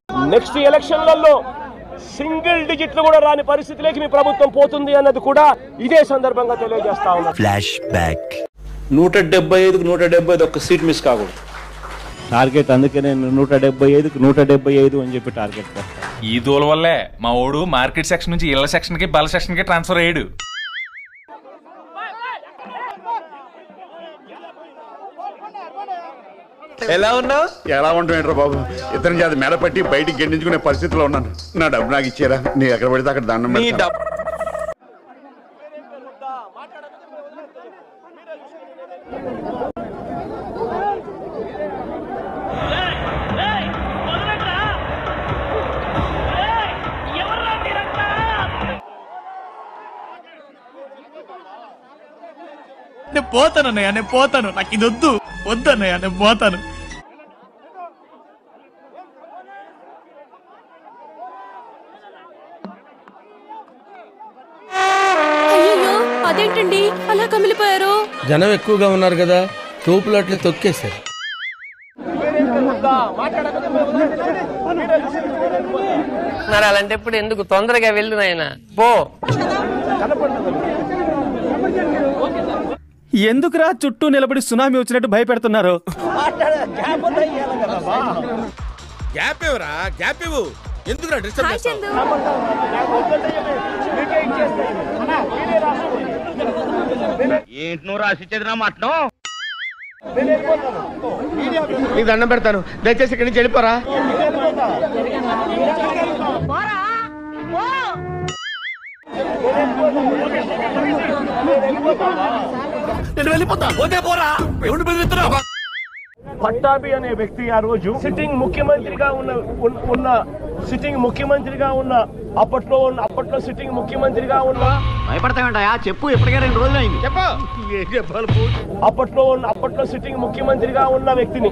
Next ఎలక్షన్లలో single డిజిట్లు కూడా రాని పరిస్థితిలోకి మీ ప్రభుత్వం పోతుంది అన్నది కూడా ఇదే సందర్భంగా తెలియజేస్తా ఉన్నా. ఫ్లాష్ బ్యాక్ 175కు 175 ఒక్క సీట్ మిస్ కాకూడదు టార్గెట్. అందుకే నేను 175కు 175 అని చెప్పి టార్గెట్ చేస్తాను. ఈ దూల వల్లే మా ఓడు మార్కెట్ సెక్షన్ నుంచి ఇళ్ల సెక్షన్ కి బల సెక్షన్ కి ట్రాన్స్ఫర్ అయ్యాడు. ఎలా ఉన్నావు? ఎలా ఉంటావు బాబు? ఇతని చేత మెడపట్టి బయటికి గెండించుకునే పరిస్థితిలో ఉన్నాను. నా డబ్బు నాకు ఇచ్చారా? నీ ఎక్కడ పడితే అక్కడ దండం పెడతా. నేను పోతాను అన్నయ్య, నేను పోతాను. నాకు ఇది వద్దు వద్దన్నయ్య, నేను పోతాను. అయ్యో అదేంటండి అలా కమిలిపోయారు? జనం ఎక్కువగా ఉన్నారు కదా, తోపులు అట్లా తొక్కేశారు. మరి అలాంటప్పుడు ఎందుకు తొందరగా వెళ్ళు నాయనా, పో. ఎందుకురా చుట్టూ నిలబడి సునామీ వచ్చినట్టు భయపెడుతున్నారు? గ్యాప్ ఇవ్వరా, గ్యాప్ ఇవ్వు. ఎందుకురా డిస్టర్బ్ చేస్తావు? ఏంటి నువ్వు రాసిచ్చేది నా మటం? నీకు దండం పెడతాను, దయచేసి ఇక్కడి నుంచి వెళ్ళిపోరా. నేను వెళ్ళిపోతా. పోతే పోరా, ఎవరు బెదిరిస్తున్నావు? పట్టాభి అనే వ్యక్తి ఆ రోజు సిట్టింగ్ ముఖ్యమంత్రిగా అప్పట్లో సిట్టింగ్ ముఖ్యమంత్రిగా ఉన్న భయపడతామంటాయా? చెప్పు, ఇప్పటికే 2 రోజులు అయింది. అప్పట్లో సిట్టింగ్ ముఖ్యమంత్రిగా ఉన్న వ్యక్తిని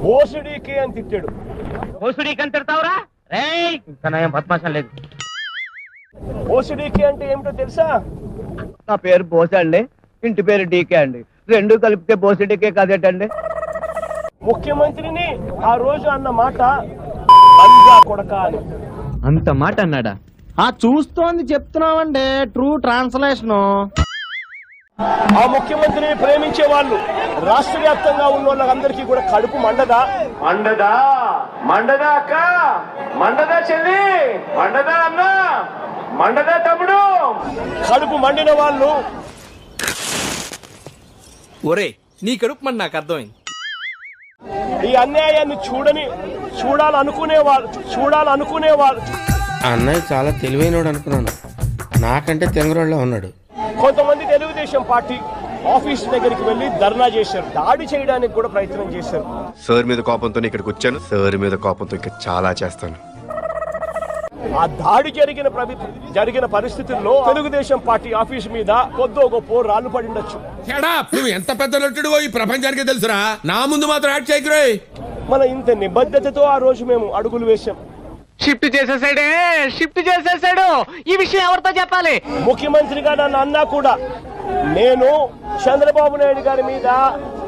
బోసుడీకి అని తిట్టాడు. బోసుడీకి అని తిడతావురా? బద్మాషం లేదు. బోసుడీకి అంటే ఏమిటో తెలుసా? నా పేరు బోసే అండి, ఇంటి పేరు డీకే అండి. 2 కలిపితే బోసే కాదేటండి. ముఖ్యమంత్రిని ఆ రోజు అన్న మాట లంజా కొడక అని. అంత మాట అన్నాడా? చూస్తోంది చెప్తున్నామండి, ట్రూ ట్రాన్స్లేషన్. ఆ ముఖ్యమంత్రిని ప్రేమించే వాళ్ళు రాష్ట్ర వ్యాప్తంగా ఉన్న వాళ్ళందరికీ కూడా కడుపు మండదా అక్క, మండదా చెల్లి, మండదా అన్న, మండదా తమ్ముడు, కడుపు మండిన వాళ్ళు. ఒరే, నీ కడుపు మన నాకు అర్థమైంది. ఈ అన్యాయాన్ని చూడాలనుకునే వాళ్ళు అన్నయ్య చాలా తెలివైనోడు అనుకున్నాను, నాకంటే తెంగరోళ్ళ ఉన్నాడు. కొంతమంది తెలుగుదేశం పార్టీ ఆఫీస్ దగ్గరికి వెళ్లి ధర్నా చేశారు, దాడి చేయడానికి కూడా ప్రయత్నం చేశారు. సార్ మీద కోపంతో ఇక్కడికి వచ్చాను, సార్ మీద కోపంతో ఇంకా చాలా చేస్తాను. ఆ దాడి జరిగిన పరిస్థితుల్లో తెలుగుదేశం పార్టీ ఆఫీస్ మీద కొద్దో గొప్ప రాళ్ళు పడి ఉండొచ్చు. నువ్వు ఎంత పెద్ద నటుడువో ఈ ప్రపంచానికి తెలుసురా, నా ముందు మాత్రం యాక్ట్ చేయకురే. మన ఇంత నిబద్ధతతో ఆ రోజు మేము అడుగులు వేశాం. షిఫ్ట్ చేసేసాడు. ఈ విషయం ఎవరితో చెప్పాలి? ముఖ్యమంత్రిగా నన్ను అన్నా కూడా నేను చంద్రబాబు నాయుడు గారి మీద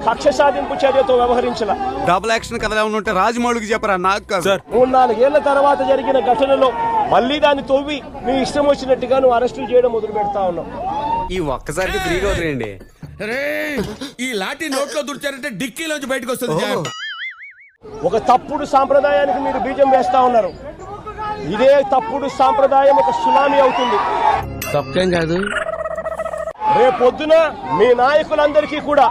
కక్ష సాధింపు చర్యతో వ్యవహరించాల. డబుల్ యాక్షన్ కథ ఉంటే రాజమౌళికి చెప్పరా, నాకు కాదు. 3-4 ఏళ్ల తర్వాత జరిగిన ఘటనలో మళ్ళీ దాన్ని తవ్వి నీ ఇష్టం వచ్చినట్టుగా నువ్వు అరెస్టులు చేయడం మొదలు పెడతా ఉన్నావు. ఈ ఒక్కసారికి ఫ్రీగా వదిలేయండి. ఈ లాఠీ నోట్లో దుర్చారంటే డిక్కీలోంచి బయటకు వస్తుంది. ఒక తప్పుడు సాంప్రదాయానికి మీరు బీజం వేస్తా ఉన్నారు. ఇదే తప్పుడు సాంప్రదాయం ఒక సునామీ అవుతుంది. తప్పేం కాదు. రేపొద్దున మీ నాయకులందరికీ కూడా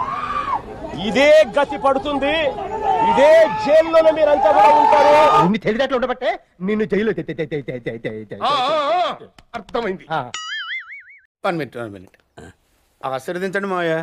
ఇదే గతి పడుతుంది. ఇదే జైల్లోనే మీరంతా కూడా ఉంటారు. తెలియదట్లు ఉండబట్టే నిన్ను జైలు అర్థమైంది. 1 మినిట్ ఆశీర్వదించండి మావయ్య.